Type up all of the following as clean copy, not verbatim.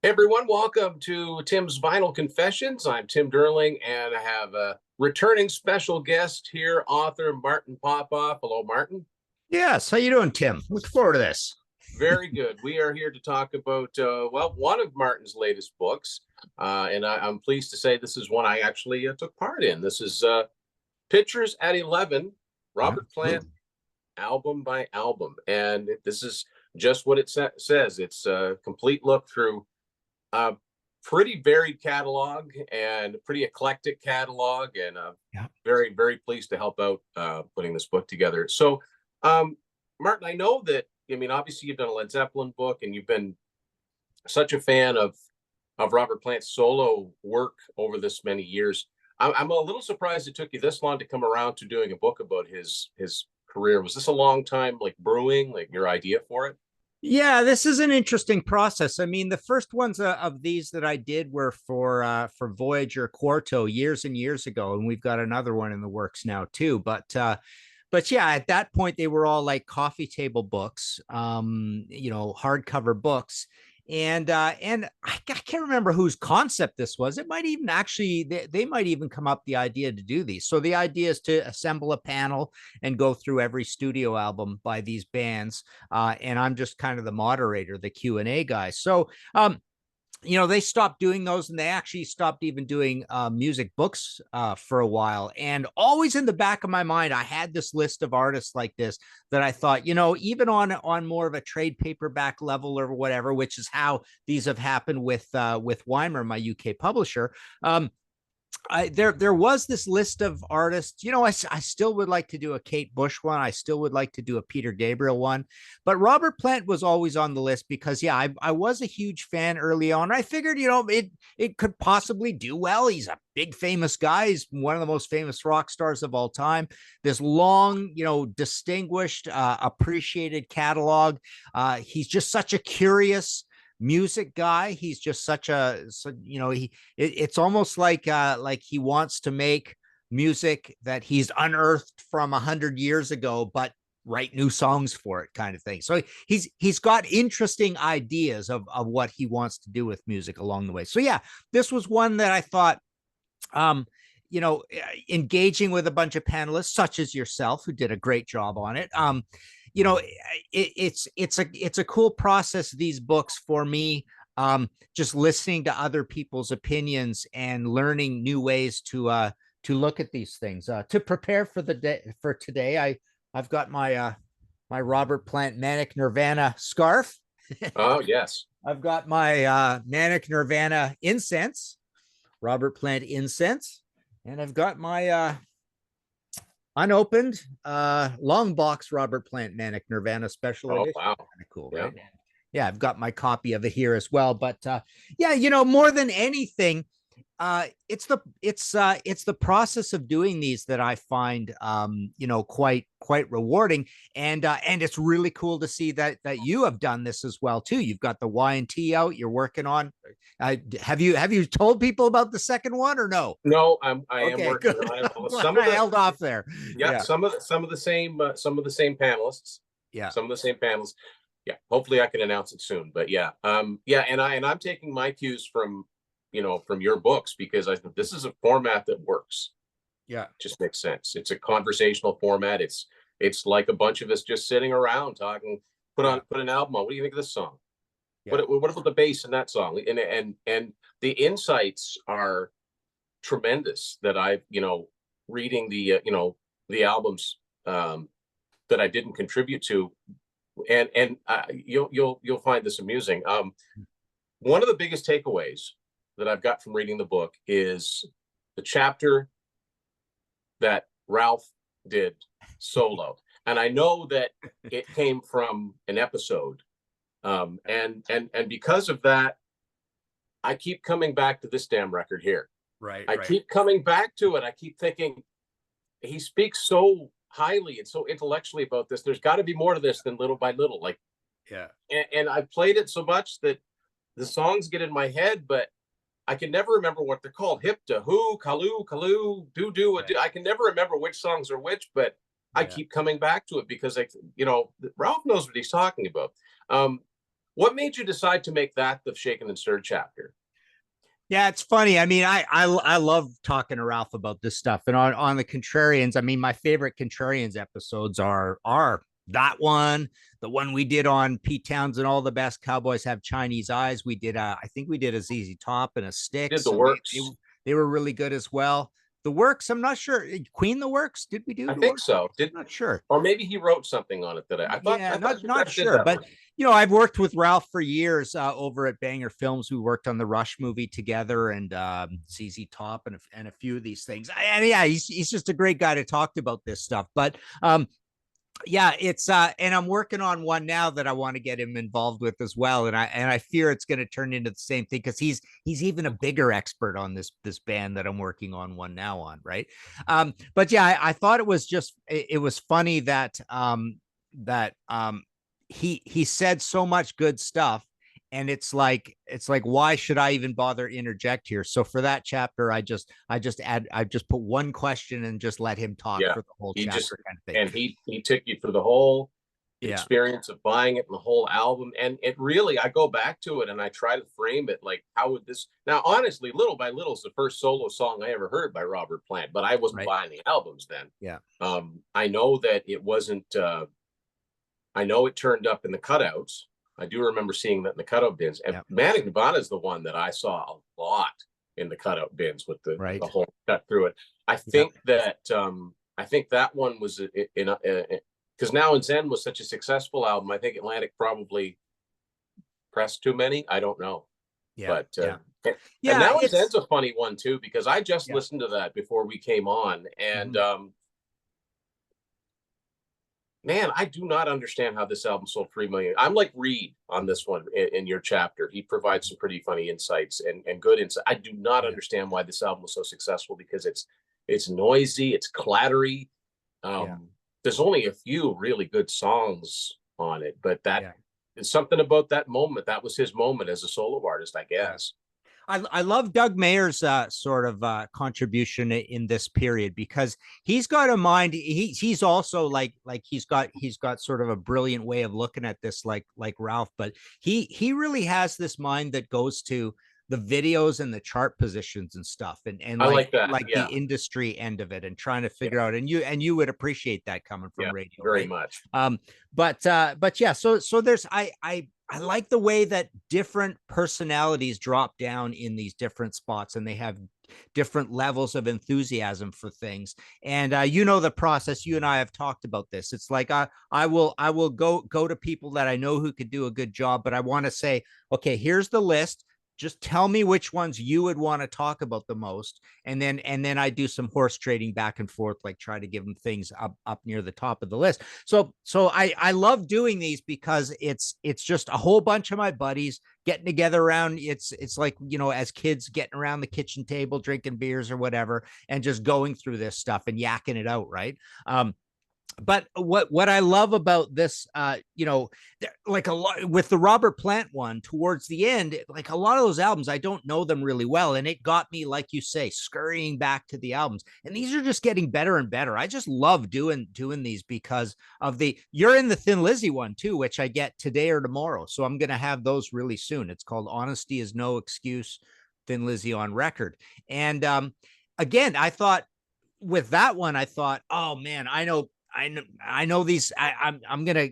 Hey everyone, welcome to Tim's Vinyl Confessions. I'm Tim Derling, and I have a returning special guest here, author Martin Popoff. Hello, Martin. Yes, how you doing, Tim? Look forward to this. Very good. We are here to talk about, well, one of Martin's latest books, and I'm pleased to say this is one I actually took part in. This is Pictures at 11, Yeah. Robert Plant, Ooh. album by album. And this is just what it says. It's a complete look through a pretty varied catalog and pretty eclectic catalog, and Yeah. very, very pleased to help out putting this book together. So, um, Martin, I know that, I mean, obviously you've done a Led Zeppelin book, and you've been such a fan of Robert Plant's solo work over this many years. I'm a little surprised it took you this long to come around to doing a book about his career. Was this a long time like brewing, like your idea for it? Yeah, this is an interesting process. I mean, the first ones of these that I did were for Voyager Quarto years and years ago, and we've got another one in the works now too. But yeah, at that point they were all like coffee table books, hardcover books. And I can't remember whose concept this was. It might even actually they might even come up the idea to do these. So the idea is to assemble a panel and go through every studio album by these bands, and I'm just kind of the moderator, the Q&A guy. So they stopped doing those, and they actually stopped even doing music books for a while. And always in the back of my mind, I had this list of artists like this that I thought, even on more of a trade paperback level or whatever, which is how these have happened with Weimer, my UK publisher. There was this list of artists. I still would like to do a Kate Bush one. I still would like to do a Peter Gabriel one, but Robert Plant was always on the list because I was a huge fan early on. I figured it could possibly do well. He's a big famous guy. He's one of the most famous rock stars of all time. This long, distinguished, appreciated catalog. He's just such a curious music guy. He's just such a it's almost like he wants to make music that he's unearthed from 100 years ago, but write new songs for it, kind of thing. So he's got interesting ideas of what he wants to do with music along the way. So yeah, this was one that I thought, um engaging with a bunch of panelists such as yourself who did a great job on it. You know, it's a cool process, these books, for me. Just listening to other people's opinions and learning new ways to look at these things. To prepare for the day for today, I've got my Robert Plant Manic Nirvana scarf. Oh, yes. I've got my Manic Nirvana incense, Robert Plant incense, and I've got my unopened long box Robert Plant Manic Nirvana special Oh, edition. wow. Kind of cool, Yeah. right? Yeah, I've got my copy of it here as well. But yeah, more than anything, it's the process of doing these that I find quite rewarding, and it's really cool to see that you have done this as well too. You've got the Y&T out. You're working on. Have you told people about the second one or no? No, I am Okay, working good. on it. I'm glad Some of I the held off there. Yeah, Yeah, some of the same panelists, yeah, some of the same panels. Yeah, hopefully I can announce it soon. But yeah, yeah, and I'm taking my cues from your books, because I think this is a format that works. yeah, Just makes sense. It's a conversational format. It's like a bunch of us just sitting around talking. yeah, Put an album on. What do you think of this song? yeah. What about the bass in that song? And the insights are tremendous that I've, reading the albums that I didn't contribute to, and you'll find this amusing. One of the biggest takeaways that I've got from reading the book is the chapter that Ralph did solo, and I know that it came from an episode, and because of that, I keep coming back to this damn record here. Right, I right. keep coming back to it. I keep thinking he speaks so highly and so intellectually about this. There's got to be more to this than little by little. Like, Yeah, and I played it so much that the songs get in my head, but I can never remember what they're called. Hip to who, Kalu, do do. right. I can never remember which songs are which, but I Yeah, keep coming back to it because Ralph knows what he's talking about. Um, What made you decide to make that the shaken and stirred chapter? Yeah, it's funny. I mean, I love talking to Ralph about this stuff. And on the Contrarians, I mean, my favorite Contrarians episodes are that one, the one we did on Pete Townsend, All the Best Cowboys Have Chinese Eyes. We did I think we did a ZZ Top and a Did Sticks, the and works? they were really good as well. The Works, I'm not sure. Queen the Works, did we do I the think Works? so. I'm not sure. Or maybe he wrote something on it that I thought. Yeah, I thought you not guys did sure, that but one. I've worked with Ralph for years over at Banger Films. We worked on the Rush movie together, and ZZ Top, and a few of these things. And yeah, he's just a great guy to talk about this stuff. But yeah, it's and I'm working on one now that I want to get him involved with as well, and I fear it's going to turn into the same thing, because he's even a bigger expert on this band that I'm working on one now on, right? But yeah, I thought it was just it was funny that he said so much good stuff, and it's like why should I even bother interject here? So for that chapter, I just put one question and just let him talk Yeah, for the whole he just chapter, kind of thing. and he took you through the whole Yeah, experience of buying it and the whole album. And it really, I go back to it and I try to frame it like, how would this now? Honestly, Little by Little is the first solo song I ever heard by Robert Plant, but I wasn't right. buying the albums then. Yeah, I know that it wasn't. I know it turned up in the cutouts. I do remember seeing that in the cutout bins. And yeah, Manic Nirvana is the one that I saw a lot in the cutout bins with right. the whole cut through it. I Yeah, think that one was in because Now and Zen was such a successful album. I think Atlantic probably pressed too many. I don't know, yeah, but yeah, and yeah. Now and It's Zen's a funny one too, because I just yeah. listened to that before we came on, and Mhm. man, I do not understand how this album sold 3 million. I'm like Reed on this one in your chapter. He provides some pretty funny insights and good insight. I do not Yeah, understand why this album was so successful, because it's noisy, it's clattery. yeah, There's only a few really good songs on it, but that yeah, is something about that moment. That was his moment as a solo artist, I yeah. guess. I love Doug Mayer's sort of contribution in this period, because he's got a mind. He's also like he's got sort of a brilliant way of looking at this, like Ralph. But he really has this mind that goes to the videos and the chart positions and stuff, and I like that. like the Yeah, industry end of it, and trying to figure yeah, out. And you would appreciate that coming yeah, from radio, very right? much. Um, but yeah, so there's I like the way that different personalities drop down in these different spots, and they have different levels of enthusiasm for things. And the process. You and I have talked about this. It's like I will go to people that I know who could do a good job, but I want to say, okay, here's the list. Just tell me which ones you would want to talk about the most, and then I do some horse trading back and forth, like try to give them things up near the top of the list. So I love doing these, because it's just a whole bunch of my buddies getting together around. It's like, as kids getting around the kitchen table drinking beers or whatever, and just going through this stuff and yakking it out, right? But what I love about this, like a lot with the Robert Plant one towards the end, like a lot of those albums, I don't know them really well, and it got me, like you say, scurrying back to the albums, and these are just getting better and better. I just love doing these, because of you're in the Thin Lizzy one too, which I get today or tomorrow, so I'm gonna have those really soon. It's called Honesty Is No Excuse, Thin Lizzy on Record, and again, I thought with that one, I thought, oh man, I know these. I'm gonna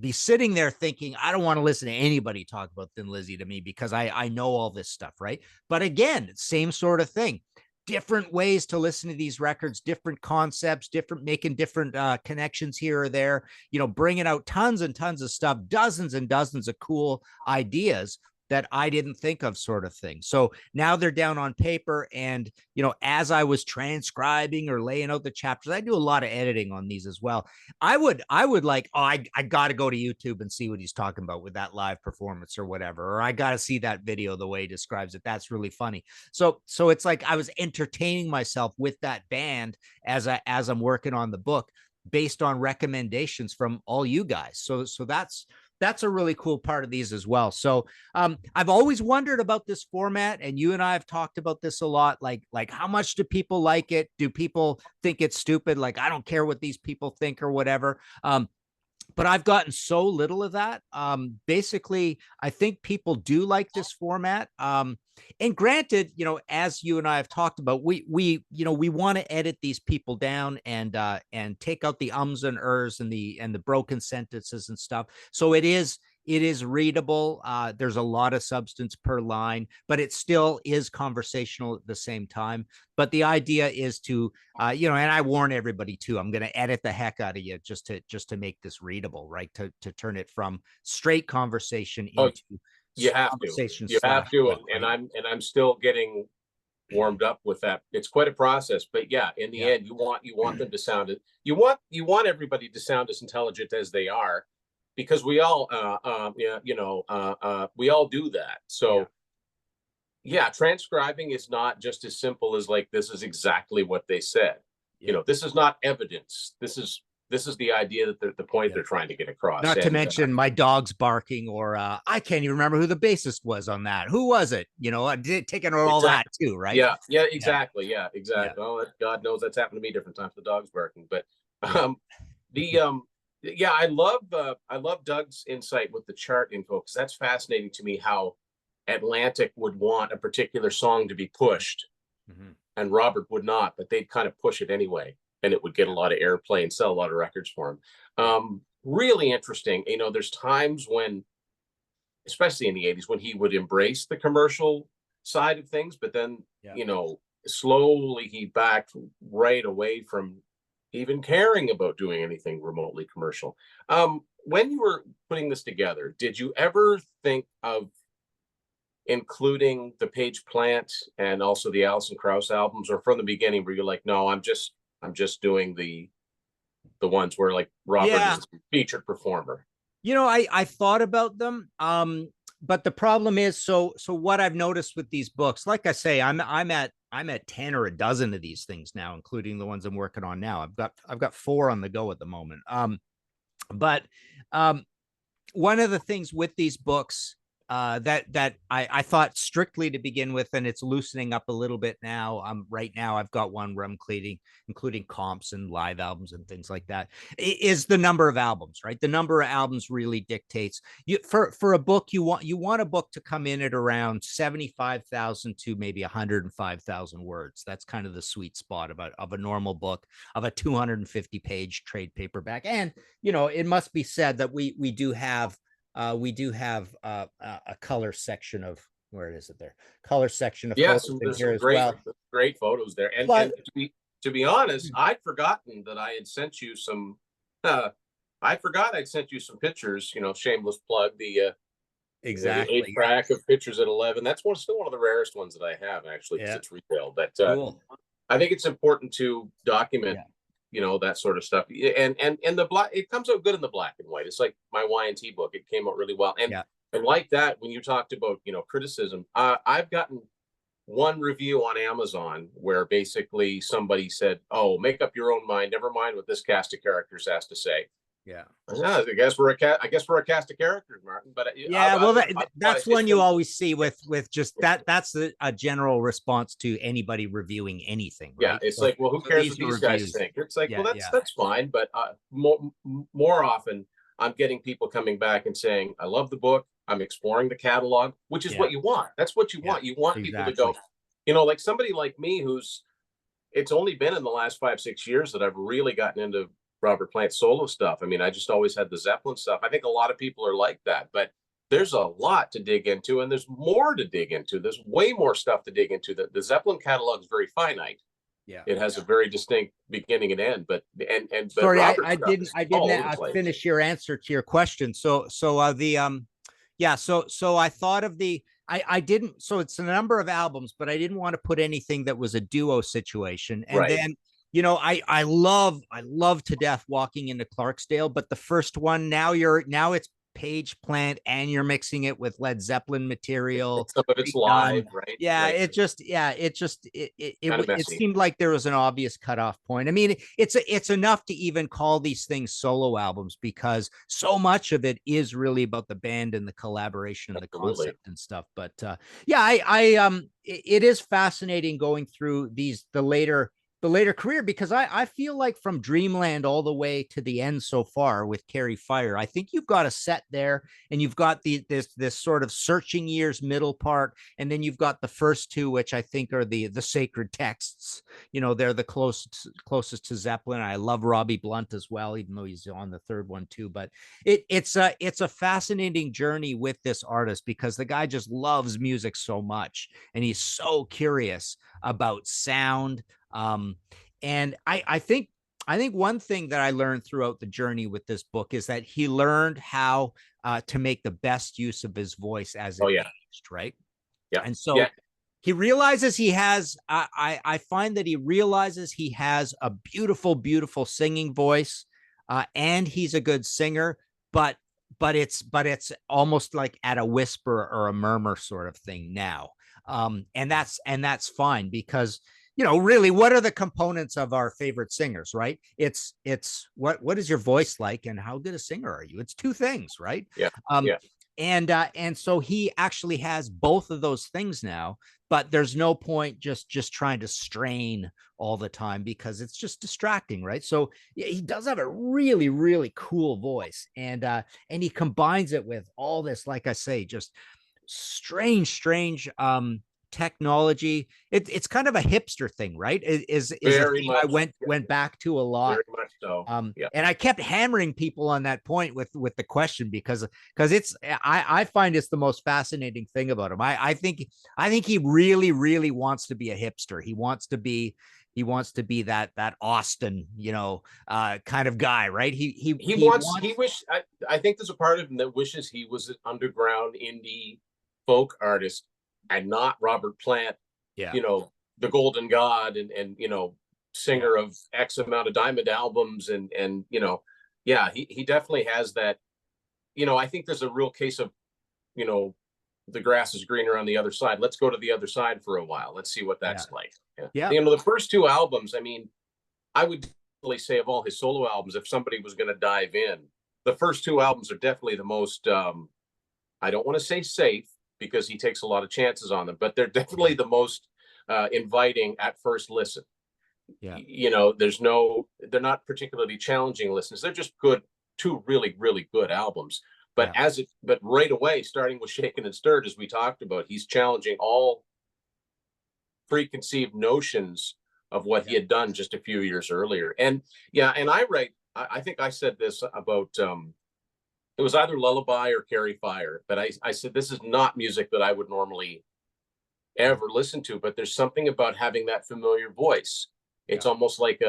be sitting there thinking, I don't want to listen to anybody talk about Thin Lizzy to me, because I know all this stuff, right? But again, same sort of thing. Different ways to listen to these records, different concepts, making different connections here or there. Bringing out tons and tons of stuff, dozens and dozens of cool ideas that I didn't think of, sort of thing. So now they're down on paper, and as I was transcribing or laying out the chapters, I do a lot of editing on these as well. I would like, oh, I got to go to YouTube and see what he's talking about with that live performance or whatever, or I got to see that video the way he describes it. That's really funny. So it's like I was entertaining myself with that band as I'm working on the book, based on recommendations from all you guys. So that's a really cool part of these as well. So I've always wondered about this format, and you and I have talked about this a lot. Like how much do people like it? Do people think it's stupid? Like, I don't care what these people think or whatever. but I've gotten so little of that. Basically, I think people do like this format. And granted, as you and I have talked about, we want to edit these people down and take out the ums and ers and the broken sentences and stuff. So it is readable. There's a lot of substance per line, but it still is conversational at the same time. But the idea is to, and I warn everybody too, I'm going to edit the heck out of you just to make this readable, right? To turn it from straight conversation Oh, into you have to. conversation. You have to, book, and right? I'm still getting warmed up with that. It's quite a process, but yeah, in the end, you want them to sound it. You want everybody to sound as intelligent as they are, because we all we all do that. So yeah, transcribing is not just as simple as like, this is exactly what they said. This is not evidence. This is the idea that the point they're trying to get across. Not to mention my dog's barking, or I can't even remember who the bassist was on that. Who was it? I did taking all that too, right? Yeah, exactly. Yeah, exactly. Yeah. Oh, God knows that's happened to me different times. The dog's barking, but yeah, I love Doug's insight with the chart info, because that's fascinating to me, how Atlantic would want a particular song to be pushed, and Robert would not, but they'd kind of push it anyway, and it would get a lot of airplay and sell a lot of records for him. Really interesting. There's times when, especially in the 80s, when he would embrace the commercial side of things, but then, slowly he backed right away from even caring about doing anything remotely commercial. When you were putting this together, did you ever think of including the Page Plant and also the Alison Krauss albums, or from the beginning were you like, no, I'm just doing the ones where like Robert is the featured performer? I thought about them. But the problem is, so what I've noticed with these books, like I say, I'm at 10 or a dozen of these things now, including the ones I'm working on now. I've got 4 on the go at the moment. But one of the things with these books that I thought strictly to begin with, and it's loosening up a little bit now. Right now I've got one where I'm including comps and live albums and things like that, is the number of albums, right? The number of albums really dictates for a book. You want a book to come in at around 75,000 to maybe 105,000 words. That's kind of the sweet spot of a normal book, of a 250 page trade paperback. And it must be said that we do have a color section of, where is it there? Color section of photos in here as well. Great photos there. And to be honest, I'd forgotten that I had sent you some. I forgot I'd sent you some pictures. Shameless plug. Exactly. The 8-track of pictures at 11. That's still one of the rarest ones that I have, actually, because it's retail. But cool. I think it's important to document. That sort of stuff. And the black, it comes out good in the black and white. It's like my Y&T book. It came out really well. And like that, when you talked about, criticism, I've gotten one review on Amazon where basically somebody said, oh, make up your own mind. Never mind what this cast of characters has to say. I guess we're a cast of characters, Martin. But that's one you always see with just that. That's a general response to anybody reviewing anything. Right? Yeah, it's like, well, who cares what these guys think? It's like, well, that's fine. But more often, I'm getting people coming back and saying, I love the book. I'm exploring the catalog, which is what you want. That's what you want. You want people to go, like somebody like me it's only been in the last 5-6 years that I've really gotten into Robert Plant solo stuff. I mean, I just always had the Zeppelin stuff. I think a lot of people are like that, but there's a lot to dig into, and there's more to dig into. There's way more stuff to dig into. The Zeppelin catalog is very finite. It has a very distinct beginning and end. But sorry, I didn't finish your answer to your question. So I thought of I didn't. So it's a number of albums, but I didn't want to put anything that was a duo situation. And then I love to death Walking into Clarksdale, but the first one, now it's Page Plant and you're mixing it with Led Zeppelin material. Some of it's live, right? Yeah, like, it seemed like there was an obvious cutoff point. I mean, it's enough to even call these things solo albums, because so much of it is really about the band and the collaboration and the concept and stuff. But it is fascinating going through the later the later career, because I feel like from Dreamland all the way to the end so far with Carry Fire, I think you've got a set there, and you've got this sort of Searching Years middle part, and then you've got the first two, which I think are the sacred texts. You know, they're the closest to Zeppelin. I love Robbie Blunt as well, even though he's on the third one too. But it's a fascinating journey with this artist, because the guy just loves music so much, and he's so curious about sound. And I think one thing that I learned throughout the journey with this book is that he learned how to make the best use of his voice as it aged, right? Yeah. And so he realizes he has, I find that he realizes he has a beautiful, beautiful singing voice, and he's a good singer, but it's almost like at a whisper or a murmur sort of thing now. And that's fine, because, you know, really, what are the components of our favorite singers, right? It's what is your voice like, and how good a singer are you? It's two things, right? Yeah. And so he actually has both of those things now, but there's no point just trying to strain all the time, because it's just distracting, right? So he does have a really, really cool voice, and he combines it with all this, like I say, just strange technology. It's kind of a hipster thing, right? Is a thing I went back to a lot. Very much so. And I kept hammering people on that point with the question, because it's I find it's the most fascinating thing about him. I think he really, really wants to be a hipster. He wants to be that Austin, you know, kind of guy, right? I think there's a part of him that wishes he was an underground indie folk artist and not Robert Plant, you know, the Golden God, and you know, singer of X amount of Diamond albums, and you know, he definitely has that. You know, I think there's a real case of, you know, the grass is greener on the other side. Let's go to the other side for a while. Let's see what that's like. You know, the first two albums, I mean, I would definitely say, of all his solo albums, if somebody was going to dive in, the first two albums are definitely the most, I don't want to say safe, because he takes a lot of chances on them, but they're definitely the most inviting at first listen. You know, they're not particularly challenging listens. They're just good, two really, really good albums. But but right away, starting with Shaken and Stirred, as we talked about, he's challenging all preconceived notions of what he had done just a few years earlier. And I think I said this about, it was either Lullaby or Carry Fire, but I said, this is not music that I would normally ever listen to, but there's something about having that familiar voice. It's almost like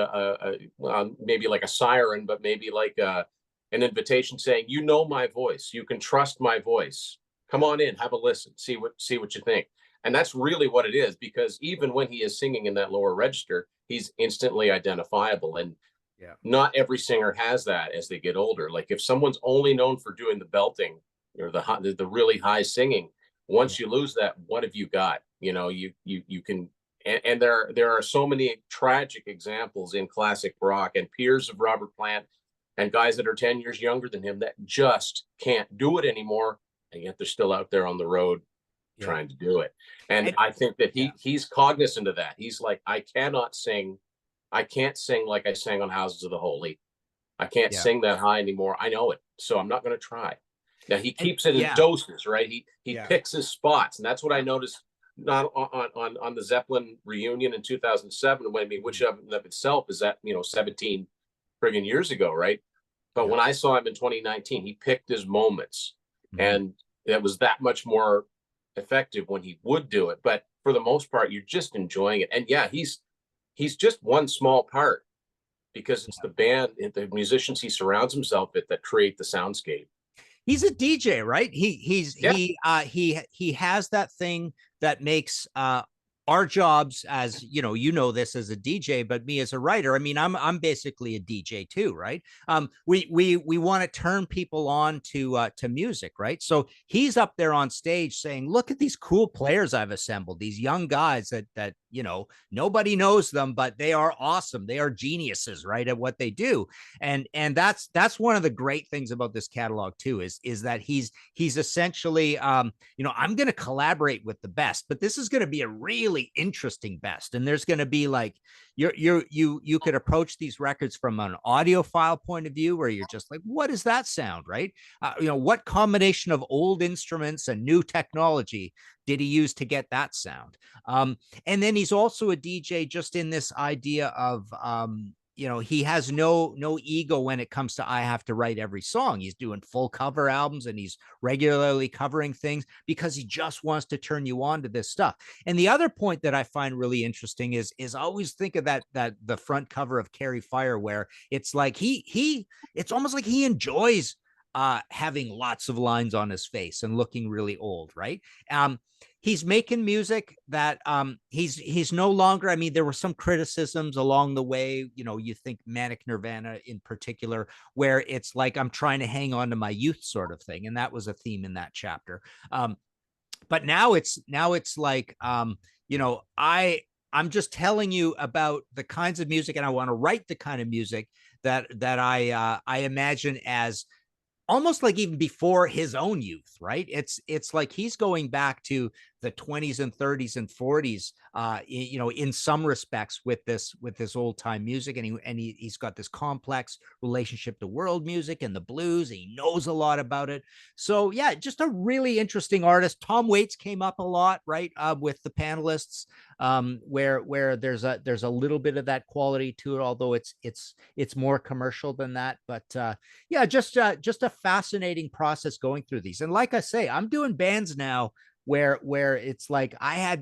maybe like a siren, but maybe like an invitation saying, you know my voice, you can trust my voice. Come on in, have a listen, see what you think. And that's really what it is, because even when he is singing in that lower register, he's instantly identifiable. And not every singer has that as they get older. Like if someone's only known for doing the belting or the really high singing, once you lose that, what have you got? You know, you can, and there are so many tragic examples in classic rock, and peers of Robert Plant and guys that are 10 years younger than him that just can't do it anymore, and yet they're still out there on the road trying to do it. And I think that he's cognizant of that. He's like, I can't sing like I sang on Houses of the Holy. I can't sing that high anymore. I know it, so I'm not going to try. Now he keeps it in doses, right? He picks his spots, and that's what I noticed not on the Zeppelin reunion in 2007. When I mean, which of itself is that, you know, 17 friggin' years ago, right? But when I saw him in 2019, he picked his moments, and it was that much more effective when he would do it. But for the most part, you're just enjoying it. And he's just one small part, because it's the band, the musicians he surrounds himself with that create the soundscape. He's a DJ, right? He has that thing that makes our jobs, as you know this as a DJ, but me as a writer, I mean, I'm basically a DJ too, right? We want to turn people on to music, right? So he's up there on stage saying, look at these cool players I've assembled, these young guys that you know, nobody knows them, but they are awesome. They are geniuses, right, at what they do. And that's one of the great things about this catalog too, is that he's essentially, you know, I'm going to collaborate with the best, but this is going to be a really really interesting best. And there's going to be like, you could approach these records from an audiophile point of view, where you're just like, what does that sound? Right. What combination of old instruments and new technology did he use to get that sound? And then he's also a DJ, just in this idea of, he has no ego when it comes to, I have to write every song. He's doing full cover albums, and he's regularly covering things because he just wants to turn you on to this stuff. And the other point that I find really interesting is always think of that the front cover of Carry Fire, where it's like it's almost like he enjoys having lots of lines on his face and looking really old, right? He's making music that he's no longer, I mean, there were some criticisms along the way, you think Manic Nirvana in particular, where it's like, I'm trying to hang on to my youth sort of thing. And that was a theme in that chapter. But now it's like, I'm just telling you about the kinds of music, and I want to write the kind of music that I imagine as almost like even before his own youth, right? It's like he's going back to the 20s and 30s and 40s, in some respects with this old time music, and he's got this complex relationship to world music and the blues. He knows a lot about it. So yeah, just a really interesting artist. Tom Waits came up a lot, right, with the panelists, where there's a little bit of that quality to it, although it's more commercial than that. But yeah, just a fascinating process going through these. And like I say, I'm doing bands now where it's like I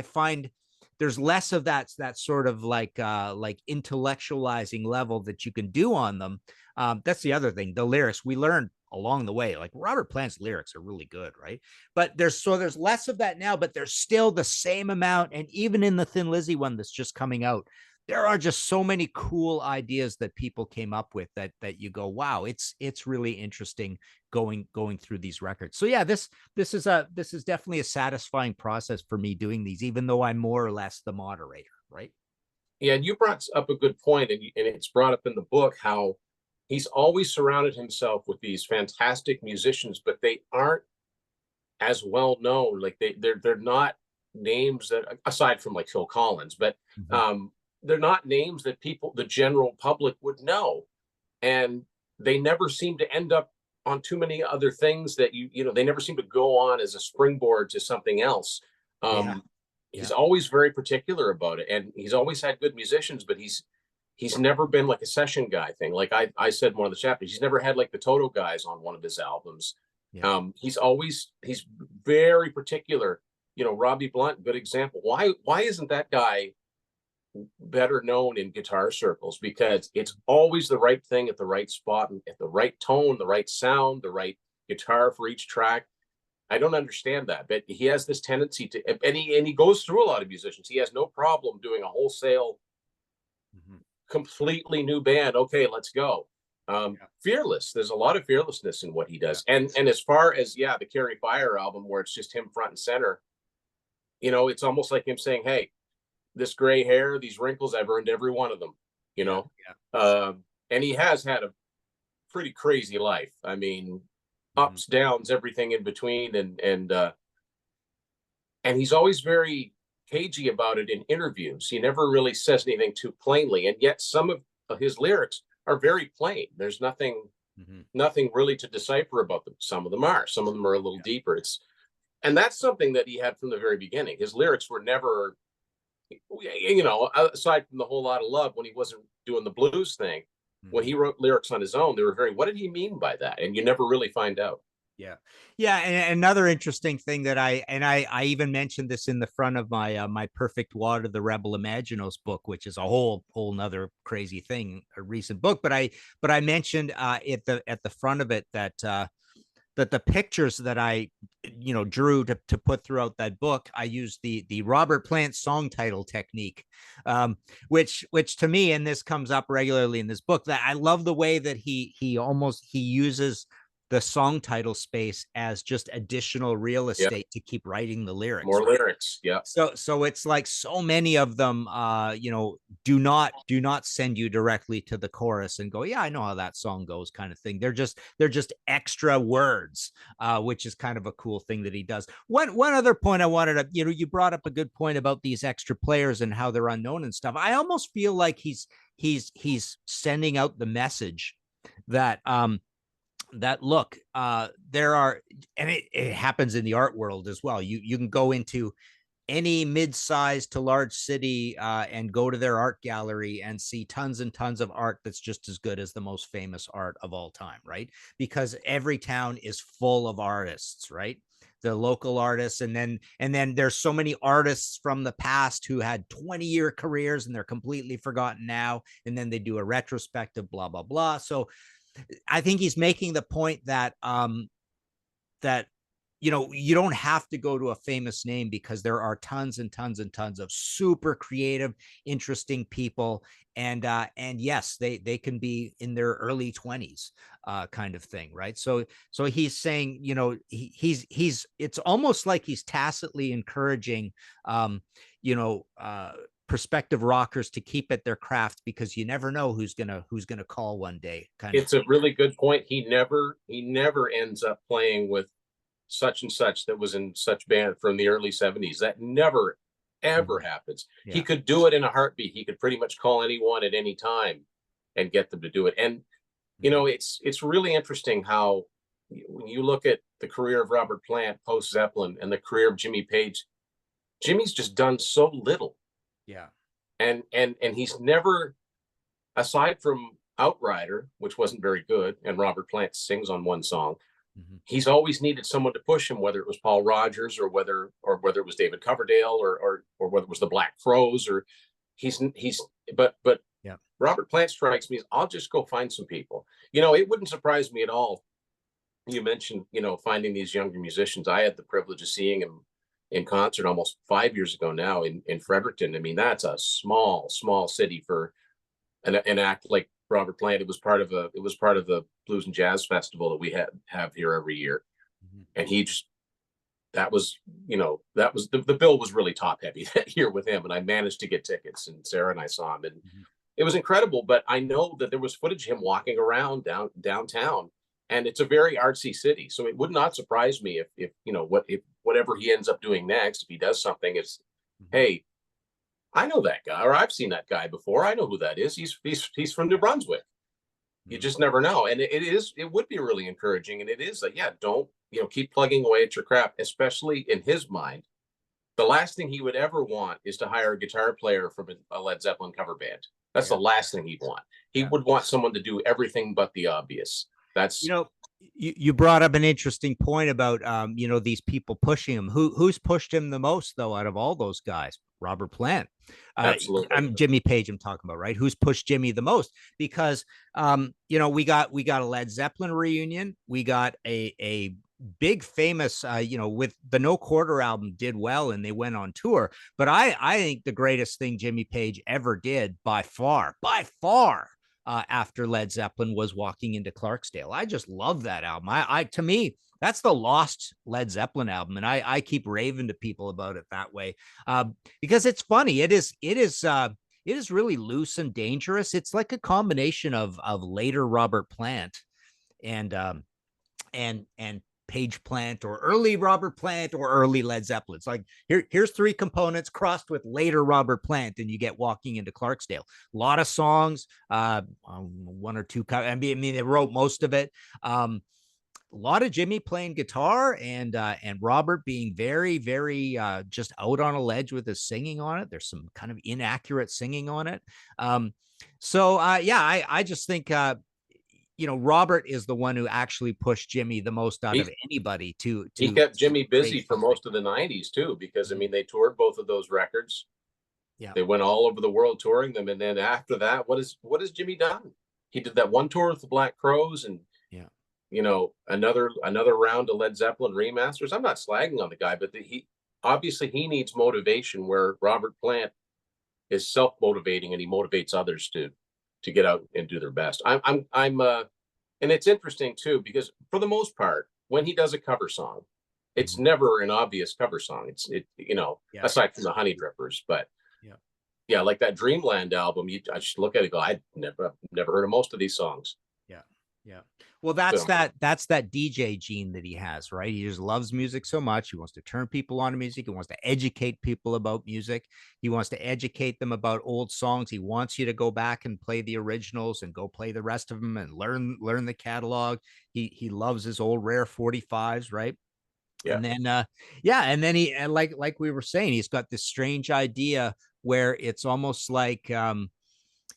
find there's less of that sort of like intellectualizing level that you can do on them. That's the other thing. The lyrics we learned along the way, like Robert Plant's lyrics are really good, right? But there's less of that now, but there's still the same amount. And even in the Thin Lizzy one that's just coming out, there are just so many cool ideas that people came up with that you go, wow, it's really interesting going through these records. So yeah, this is definitely a satisfying process for me doing these, even though I'm more or less the moderator, right? Yeah, and you brought up a good point, and it's brought up in the book how he's always surrounded himself with these fantastic musicians, but they aren't as well known. Like they're not names that, aside from like Phil Collins, but they're not names that the general public would know, and they never seem to end up on too many other things that they never seem to go on as a springboard to something else. He's always very particular about it, and he's always had good musicians, but he's never been like a session guy thing. Like I said in one of the chapters, he's never had like the Toto guys on one of his albums. He's very particular. Robbie Blunt, good example. Why isn't that guy better known in guitar circles? Because it's always the right thing at the right spot, and at the right tone, the right sound, the right guitar for each track. I don't understand that, but he has this tendency to, and he goes through a lot of musicians. He has no problem doing a wholesale, completely new band. Okay, let's go. Fearless. There's a lot of fearlessness in what he does. And as far as the Carry Fire album, where it's just him front and center, it's almost like him saying, hey, this gray hair, these wrinkles, I've earned every one of them, and he has had a pretty crazy life. I mean, ups, downs, everything in between. And he's always very cagey about it in interviews. He never really says anything too plainly. And yet some of his lyrics are very plain. There's nothing really to decipher about them. Some of them are a little deeper. And that's something that he had from the very beginning. His lyrics were never, aside from the Whole Lot of Love, when he wasn't doing the blues thing, when he wrote lyrics on his own, they were what did he mean by that? And you never really find out. Yeah. And another interesting thing that I even mentioned this in the front of my my Perfect Water, the Rebel Imaginos book, which is a whole nother crazy thing, a recent book. But I mentioned at the front of it that the pictures that I drew to put throughout that book, I used the Robert Plant song title technique, which to me, and this comes up regularly in this book, that I love the way that he uses the song title space as just additional real Yeah. estate to keep writing the lyrics. More lyrics. Yeah. So it's like so many of them, do not send you directly to the chorus and go, yeah, I know how that song goes, kind of thing. They're just extra words, which is kind of a cool thing that he does. One other point I wanted to, you brought up a good point about these extra players and how they're unknown and stuff. I almost feel like he's sending out the message that look, there are, and it happens in the art world as well. You can go into any mid-sized to large city and go to their art gallery and see tons and tons of art that's just as good as the most famous art of all time, right? Because every town is full of artists, right? The local artists, and then there's so many artists from the past who had 20-year careers and they're completely forgotten now, and then they do a retrospective, blah blah blah. So I think he's making the point that that you don't have to go to a famous name, because there are tons and tons and tons of super creative, interesting people, and yes, they can be in their early 20s, kind of thing, right? So he's saying, he's it's almost like he's tacitly encouraging prospective rockers to keep at their craft, because you never know who's gonna call one day, kind of It's a really good point. He never ends up playing with such and such that was in such band from the early 70s. That never ever happens. He yeah. could do it in a heartbeat. He could pretty much call anyone at any time and get them to do it. And it's really interesting how, when you look at the career of Robert Plant post Zeppelin and the career of Jimmy Page, Jimmy's just done so little. Yeah. And he's never, aside from Outrider, which wasn't very good, and Robert Plant sings on one song, he's always needed someone to push him, whether it was Paul Rogers or whether it was David Coverdale or whether it was the Black Crowes, or but yeah. Robert Plant strikes me as, I'll just go find some people. It wouldn't surprise me at all. You mentioned, finding these younger musicians. I had the privilege of seeing him in concert almost 5 years ago now in Fredericton. I mean, that's a small city for an act like Robert Plant. It was part of the Blues and Jazz Festival that we have here every year. And that was the bill was really top heavy that year with him. And I managed to get tickets, and Sarah and I saw him, and it was incredible. But I know that there was footage of him walking around downtown, and it's a very artsy city. So it would not surprise me if whatever he ends up doing next, if he does something, it's, hey, I know that guy, or I've seen that guy before. I know who that is. He's from New Brunswick. You just never know. And it would be really encouraging. And it is like, yeah, don't, keep plugging away at your craft, especially in his mind. The last thing he would ever want is to hire a guitar player from a Led Zeppelin cover band. That's the last thing he'd want. He would want someone to do everything but the obvious. That's, you brought up an interesting point about, these people pushing him. Who's pushed him the most, though, out of all those guys? Robert Plant. Absolutely. I'm Jimmy Page I'm talking about, right? Who's pushed Jimmy the most? Because, we got a Led Zeppelin reunion. We got a big famous, with the No Quarter album did well and they went on tour. But I think the greatest thing Jimmy Page ever did by far, after Led Zeppelin, was Walking into Clarksdale. I just love that album. To me, that's the lost Led Zeppelin album, and I keep raving to people about it that way, because it's funny. It is really loose and dangerous. It's like a combination of later Robert Plant and Page Plant, or early Robert Plant, or early Led Zeppelin. It's like, here's three components crossed with later Robert Plant, and you get Walking into Clarksdale. A lot of songs, one or two. I mean, they wrote most of it. A lot of Jimmy playing guitar, and Robert being very, very just out on a ledge with his singing on it. There's some kind of inaccurate singing on it. I just think Robert is the one who actually pushed Jimmy the most out of anybody to he kept Jimmy busy for most of the 90s too, because I mean, they toured both of those records. Yeah. They went all over the world touring them. And then after that, what has Jimmy done? He did that one tour with the Black Crowes, and another round of Led Zeppelin remasters. I'm not slagging on the guy, but he obviously needs motivation, where Robert Plant is self-motivating, and he motivates others to get out and do their best. I'm and it's interesting too, because for the most part, when he does a cover song, it's Mhm. never an obvious cover song. Yeah. Aside from the Honey Drippers, but Yeah. yeah, like that Dreamland album, I just look at it and go, I never heard of most of these songs. Yeah. Yeah. Well, that's So that DJ gene that he has, right? He just loves music so much. He wants to turn people on to music. He wants to educate people about music. He wants to educate them about old songs. He wants you to go back and play the originals and go play the rest of them and learn the catalog. He loves his old rare 45s, right? yeah, And then yeah, and then he, and like we were saying, he's got this strange idea where it's almost like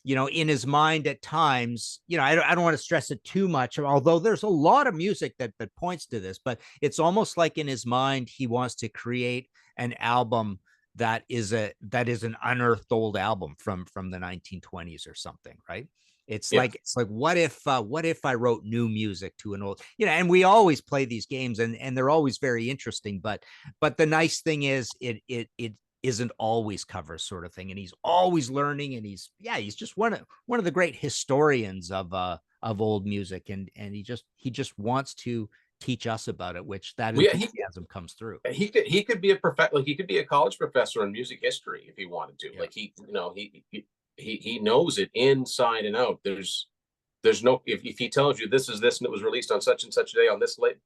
in his mind at times, I don't want to stress it too much, although there's a lot of music that points to this, but it's almost like in his mind he wants to create an album that is an unearthed old album from the 1920s or something, right? yeah. It's like what if I wrote new music to an old, and we always play these games, and they're always very interesting, but the nice thing is it isn't always cover sort of thing, and he's always learning, and he's just one of the great historians of old music, and he just wants to teach us about it, which that We enthusiasm comes through. he could be he could be a college professor in music history if he wanted to. Yeah. Like he knows it inside and out. There's no, if he tells you this is this and it was released on such and such a day on this late,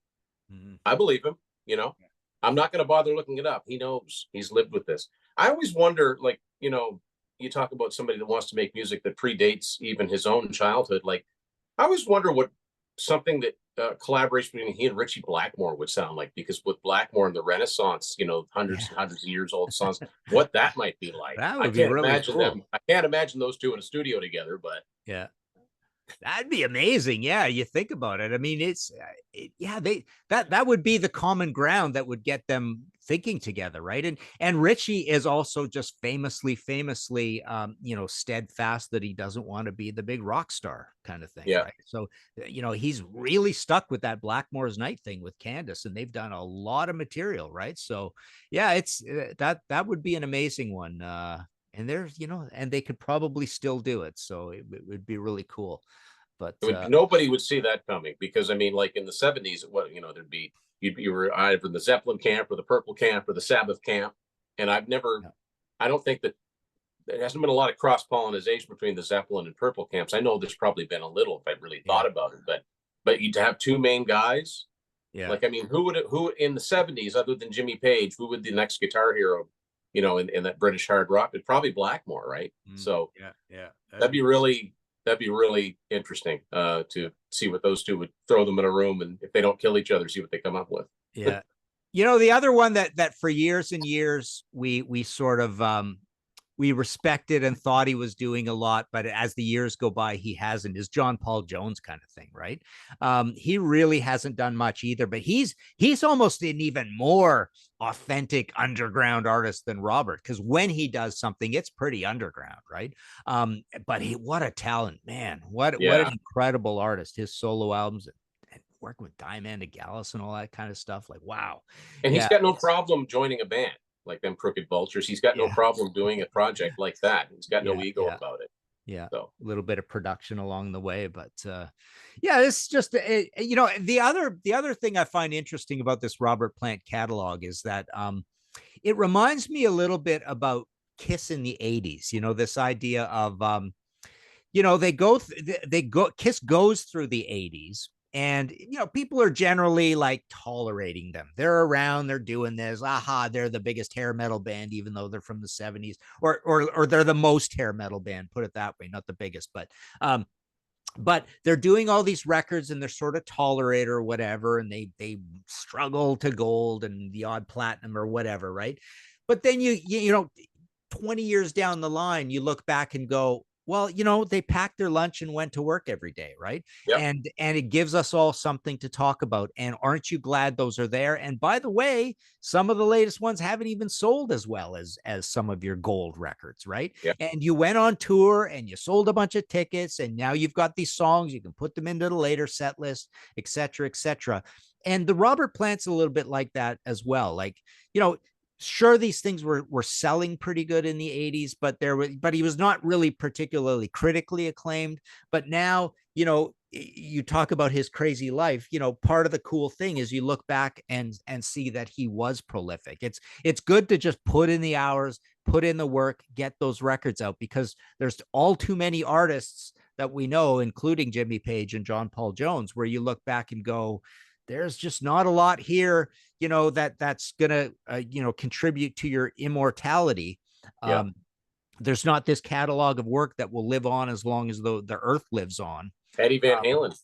Mhm. I believe him. You know, I'm not going to bother looking it up. He knows, he's lived with this. I always wonder, like, you talk about somebody that wants to make music that predates even his own childhood. Like, I always wonder what something that collaboration between he and Richie Blackmore would sound like, because with Blackmore and the Renaissance, hundreds Yeah, and hundreds of years old songs, what that might be like. that I would be can't really imagine cool. them. I can't imagine those two in a studio together, but Yeah. That'd be amazing. Yeah, you think about it. I mean, yeah, that would be the common ground that would get them thinking together, right? And Richie is also just famously, steadfast that he doesn't want to be the big rock star kind of thing, yeah. right? So, he's really stuck with that Blackmore's Night thing with Candace, and they've done a lot of material, right? So, yeah, it's that would be an amazing one. And there's, and they could probably still do it, so it would be really cool. But Nobody would see that coming, because I mean, like in the '70s, there'd be, you were either in the Zeppelin camp or the Purple camp or the Sabbath camp, and yeah, I don't think that there hasn't been a lot of cross pollination between the Zeppelin and Purple camps. I know there's probably been a little if I really yeah, thought about it, but you'd have two main guys. yeah, Like, I mean, who in the '70s, other than Jimmy Page, who would the next guitar hero, in that British hard rock? It'd probably Blackmore, right? So yeah, yeah. that'd be really that'd be really interesting to see what those two would, throw them in a room, and if they don't kill each other, see what they come up with. Yeah. The other one that for years and years we sort of we respected and thought he was doing a lot, but as the years go by, he hasn't, is John Paul Jones kind of thing, right? He really hasn't done much either, but he's almost an even more authentic underground artist than Robert, because when he does something, it's pretty underground, right? But what a talent, man. What an Yeah, incredible artist. His solo albums and working with Diamanda Gallus and all that kind of stuff. Like, wow. and he's Yeah, got no it's problem joining a band like them Crooked Vultures. He's got no yeah, problem doing a project like that. He's got no yeah, ego yeah. about it. Yeah, So a little bit of production along the way, but yeah, it's just the other thing I find interesting about this Robert Plant catalog is that it reminds me a little bit about Kiss in the 80s, this idea of Kiss goes through the 80s, and people are generally like tolerating them. They're around, they're doing this, they're the biggest hair metal band even though they're from the 70s, or they're the most hair metal band, put it that way, not the biggest, but they're doing all these records and they're sort of tolerated or whatever, and they struggle to gold and the odd platinum or whatever, right? But then 20 years down the line, you look back and go, well, they packed their lunch and went to work every day, right? yep, And it gives us all something to talk about. And aren't you glad those are there? And by the way, some of the latest ones haven't even sold as well as some of your gold records, right? yep. And you went on tour and you sold a bunch of tickets, and now you've got these songs, you can put them into the later set list, et cetera, et cetera. And the Robert Plant's a little bit like that as well. Like, you know, sure, these things were selling pretty good in the 80s, but he was not really particularly critically acclaimed. But now, you talk about his crazy life, part of the cool thing is you look back and see that he was prolific. It's good to just put in the hours, put in the work, get those records out, because there's all too many artists that we know, including Jimmy Page and John Paul Jones, where you look back and go, there's just not a lot here, that's gonna contribute to your immortality. Yeah. There's not this catalog of work that will live on as long as the earth lives on. Eddie Van Halen,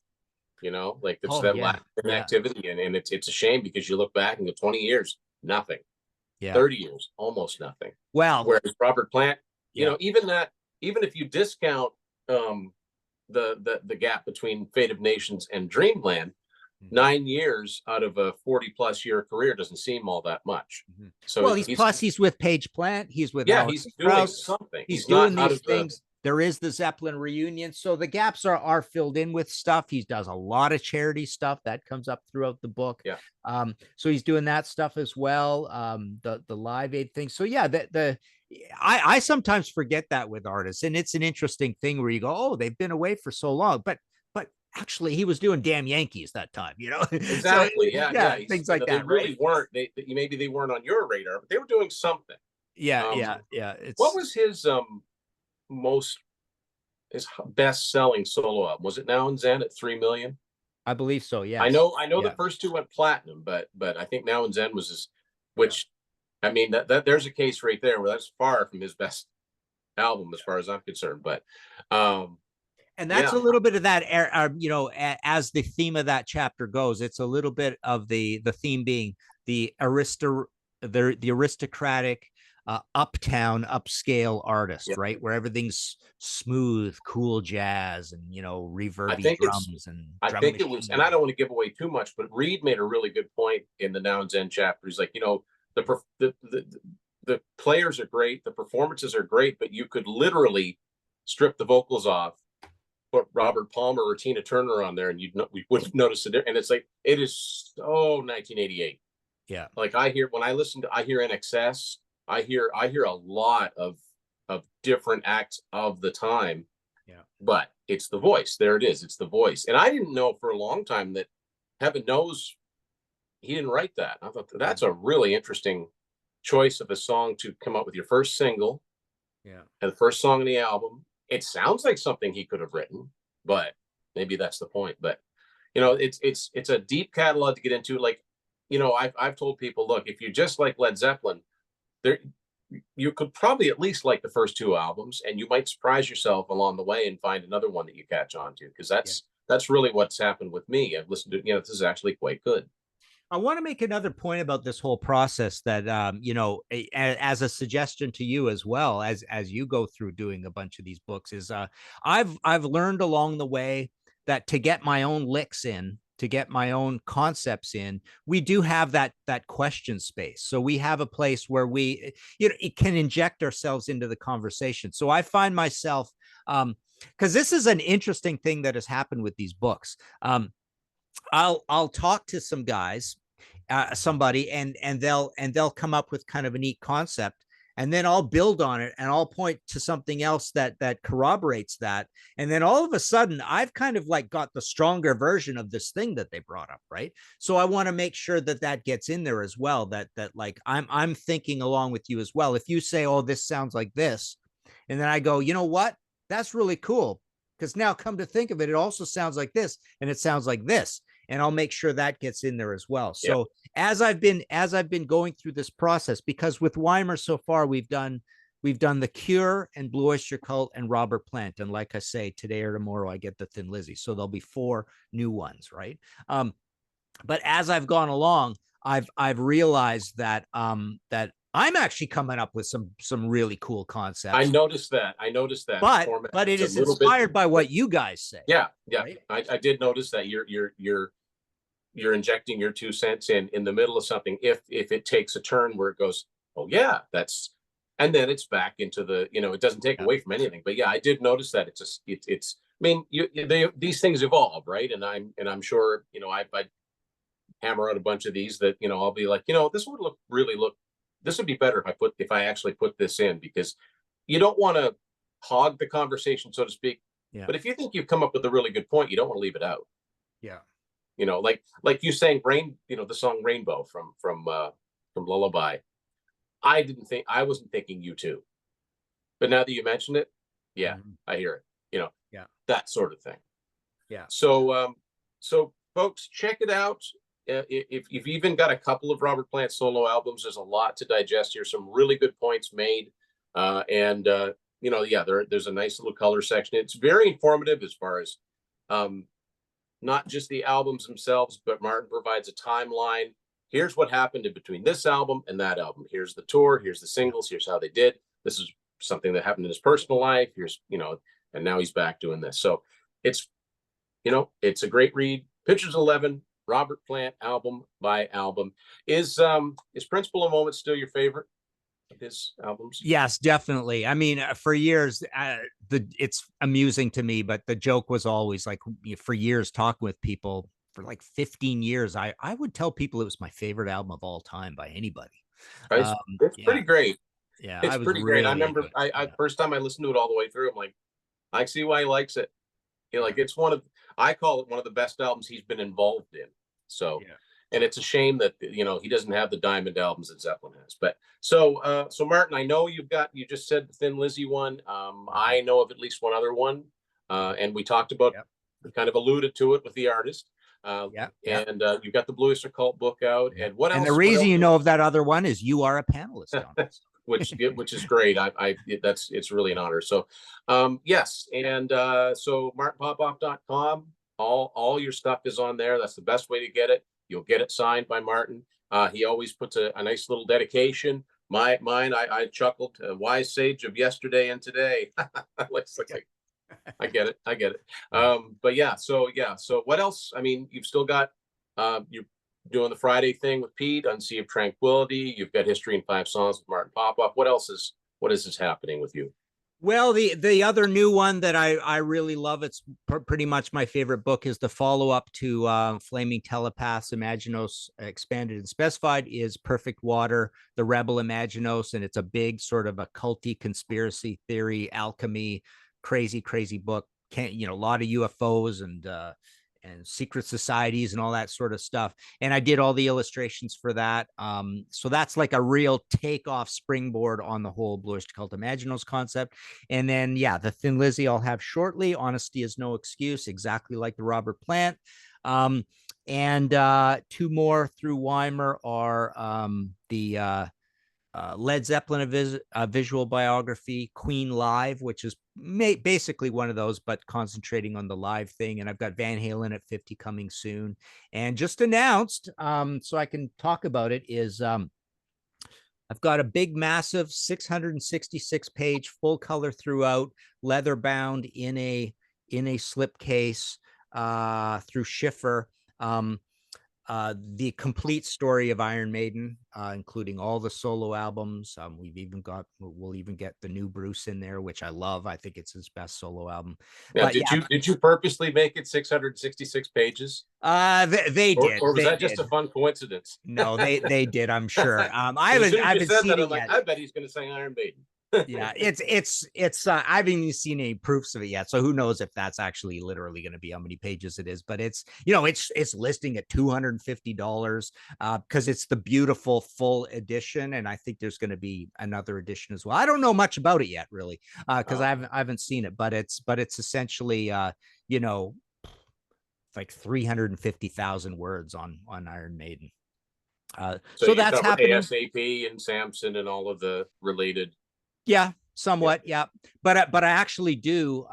like it's Oh that yeah, lack of activity, and it's a shame because you look back and go 20 years, nothing. yeah, 30 years, almost nothing. well, Whereas Robert Plant, yeah, even if you discount the gap between Fate of Nations and Dreamland, 9 years out of a 40+ year career doesn't seem all that much. So well, he's with Page Plant, he's with he's doing Krauss, something. he's doing these things. There is the Zeppelin reunion, so the gaps are filled in with stuff. He does a lot of charity stuff that comes up throughout the book. Yeah. So he's doing that stuff as well. The Live Aid thing. So yeah, I sometimes forget that with artists, and it's an interesting thing where you go, oh, they've been away for so long, but actually he was doing Damn Yankees that time, Exactly. So, yeah. Things like that. They really weren't. Maybe they weren't on your radar, but they were doing something. Yeah. What was his best-selling solo album? Was it Now and Zen at 3 million? I believe so. Yeah. I know the first two went platinum, but I think Now and Zen was his, which I mean that there's a case right there where that's far from his best album as far as I'm concerned. But and that's a little bit of that, as the theme of that chapter goes, it's a little bit of the theme being the aristocratic, uptown, upscale artist, right? Where everything's smooth, cool jazz and, reverby drums and I think it was, and I don't want to give away too much, but Reed made a really good point in the Now and Zen chapter. He's like, the players are great, the performances are great, but you could literally strip the vocals off, put Robert Palmer or Tina Turner on there, and we wouldn't notice it. And it's like, it is so 1988. Yeah. Like I hear NXS, I hear a lot of different acts of the time. Yeah. But it's the voice. There it is. It's the voice. And I didn't know for a long time that heaven knows he didn't write that. I thought that's a really interesting choice of a song to come up with your first single. Yeah. And the first song on the album. It sounds like something he could have written, but maybe that's the point. But it's a deep catalog to get into. Like, I've told people, look, if you just like Led Zeppelin, you could probably at least like the first two albums, and you might surprise yourself along the way and find another one that you catch on to, because that's really what's happened with me. I've listened to, this is actually quite good. I want to make another point about this whole process that, as a suggestion to you as well, as you go through doing a bunch of these books, is I've learned along the way that to get my own licks in, to get my own concepts in, we do have that question space. So we have a place where we, it can inject ourselves into the conversation. So I find myself, because this is an interesting thing that has happened with these books. I'll talk to some guys, somebody, and they'll come up with kind of a neat concept, and then I'll build on it and I'll point to something else that corroborates that, and then all of a sudden I've kind of like got the stronger version of this thing that they brought up, right? So I want to make sure that gets in there as well, that like I'm thinking along with you as well. If you say, oh, this sounds like this, and then I go, you know what, that's really cool, because now come to think of it, it also sounds like this and it sounds like this, and I'll make sure that gets in there as well. So as I've been going through this process, because with Weimer so far, we've done The Cure and Blue Oyster Cult and Robert Plant. And like I say, today or tomorrow, I get the Thin Lizzy. So there'll be 4 new ones, right? But as I've gone along, I've realized that that I'm actually coming up with some really cool concepts. I noticed that. But it is inspired by what you guys say. Yeah. Right? I did notice that you're injecting your 2 cents in the middle of something. If it takes a turn where it goes, oh yeah, that's, and then it's back into the, it doesn't take away from anything. But yeah, I did notice that it's I mean, these things evolve, right? And I'm sure, I hammer out a bunch of these that, I'll be like, this would really look this would be better if I actually put this in, because you don't want to hog the conversation, so to speak. Yeah. But if you think you've come up with a really good point, you don't want to leave it out. Yeah. You know, like you sang the song Rainbow from Lullaby. I wasn't thinking U2. But now that you mention it, yeah, I hear it. You know, Yeah. that sort of thing. Yeah. So folks, check it out. If you've even got a couple of Robert Plant solo albums, there's a lot to digest here. Some really good points made, and yeah, there's a nice little color section. It's very informative as far as not just the albums themselves, but Martin provides a timeline. Here's what happened in between this album and that album. Here's the tour. Here's the singles. Here's how they did. This is something that happened in his personal life. Here's, and now he's back doing this. So it's a great read. Pictures 11, Robert Plant, album by album. Is Principle of Moment still your favorite of his albums? Yes, definitely. I mean, for years, it's amusing to me, but the joke was always like, for years, talking with people for like 15 years, I would tell people it was my favorite album of all time by anybody. It's pretty great. Yeah, it's pretty great. I remember first time I listened to it all the way through, I'm like, I see why he likes it. Like it's I call it one of the best albums he's been involved in. So, and it's a shame that, he doesn't have the Diamond albums that Zeppelin has. But so Martin, I know you just said the Thin Lizzy one. I know of at least one other one. And we talked about, we kind of alluded to it with the artist. And you've got the Bluish Occult book out. And what else? And the reason you know of that other one is you are a panelist on this. which is great. It's really an honor. So, yes. And so martinpopoff.com, all your stuff is on there. That's the best way to get it. You'll get it signed by Martin. He always puts a nice little dedication. Mine, I chuckled, wise sage of yesterday and today. I get it. But yeah, so what else? I mean, you've still got, you're doing the Friday thing with Pete on Sea of Tranquility. You've got History in 5 Songs with Martin Popoff. What is happening with you? Well, the other new one that I really love, it's pretty much my favorite book, is the follow-up to Flaming Telepaths, Imaginos Expanded and Specified, is Perfect Water, The Rebel Imaginos, and it's a big sort of occulty, conspiracy theory, alchemy, crazy book. A lot of UFOs and secret societies and all that sort of stuff. And I did all the illustrations for that. So that's like a real takeoff springboard on the whole Bluish Occult Imaginos concept. And then, the Thin Lizzy I'll have shortly. Honesty is no excuse, exactly like the Robert Plant. And 2 more through Weimar are the Led Zeppelin, a visual biography, Queen Live, which is basically one of those, but concentrating on the live thing. And I've got Van Halen at 50 coming soon. And just announced, so I can talk about it, is I've got a big, massive 666-page full color throughout, leather bound in a slipcase through Schiffer. The complete story of Iron Maiden, including all the solo albums. We'll even get the new Bruce in there, which I love. I think it's his best solo album. Now, did you purposely make it 666 pages? They did. Or was that just a fun coincidence? No, they did. I'm sure. I haven't seen it yet. I bet he's going to say Iron Maiden. Yeah, it's I haven't even seen any proofs of it yet, so who knows if that's actually literally going to be how many pages it is. But it's it's listing at $250 because it's the beautiful full edition, and I think there's going to be another edition as well. I don't know much about it yet, really, because I haven't seen it, but it's essentially like 350,000 words on Iron Maiden. So that's happening. ASAP and Samson and all of the related. Yeah, somewhat. Yeah. But I actually do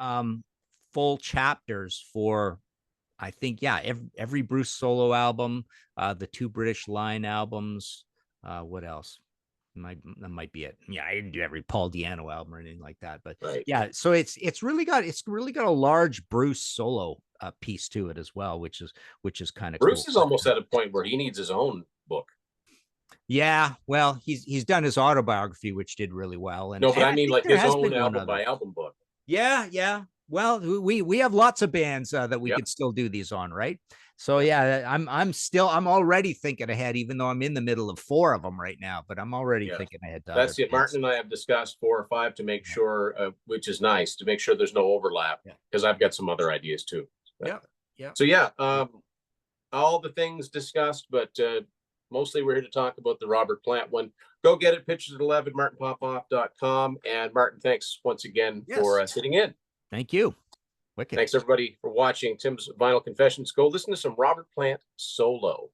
full chapters for, I think, every Bruce solo album, the 2 British Line albums. What else? That might be it. Yeah, I didn't do every Paul Di'Anno album or anything like that, but so it's really got a large Bruce solo piece to it as well, which is kind of Bruce cool. Is almost at a point where he needs his own book. Yeah, well, he's done his autobiography, which did really well. And no, but I mean, like his own album by album book. Yeah. Well, we have lots of bands that we could still do these on, right? So yeah, I'm already thinking ahead, even though I'm in the middle of 4 of them right now, but I'm already Yeah. thinking ahead to other That's it. bits. Martin and I have discussed 4 or 5 to make Yeah. sure, which is nice, to make sure there's no overlap, Yeah. because I've got some other ideas too. Yeah. Yeah. So yeah, all the things discussed, but mostly we're here to talk about the Robert Plant one. Go get it, pictures at 11, martinpopoff.com. And Martin, thanks once again for Yes. sitting in. Thank you. Wicked. Thanks everybody for watching Tim's Vinyl Confessions. Go listen to some Robert Plant solo.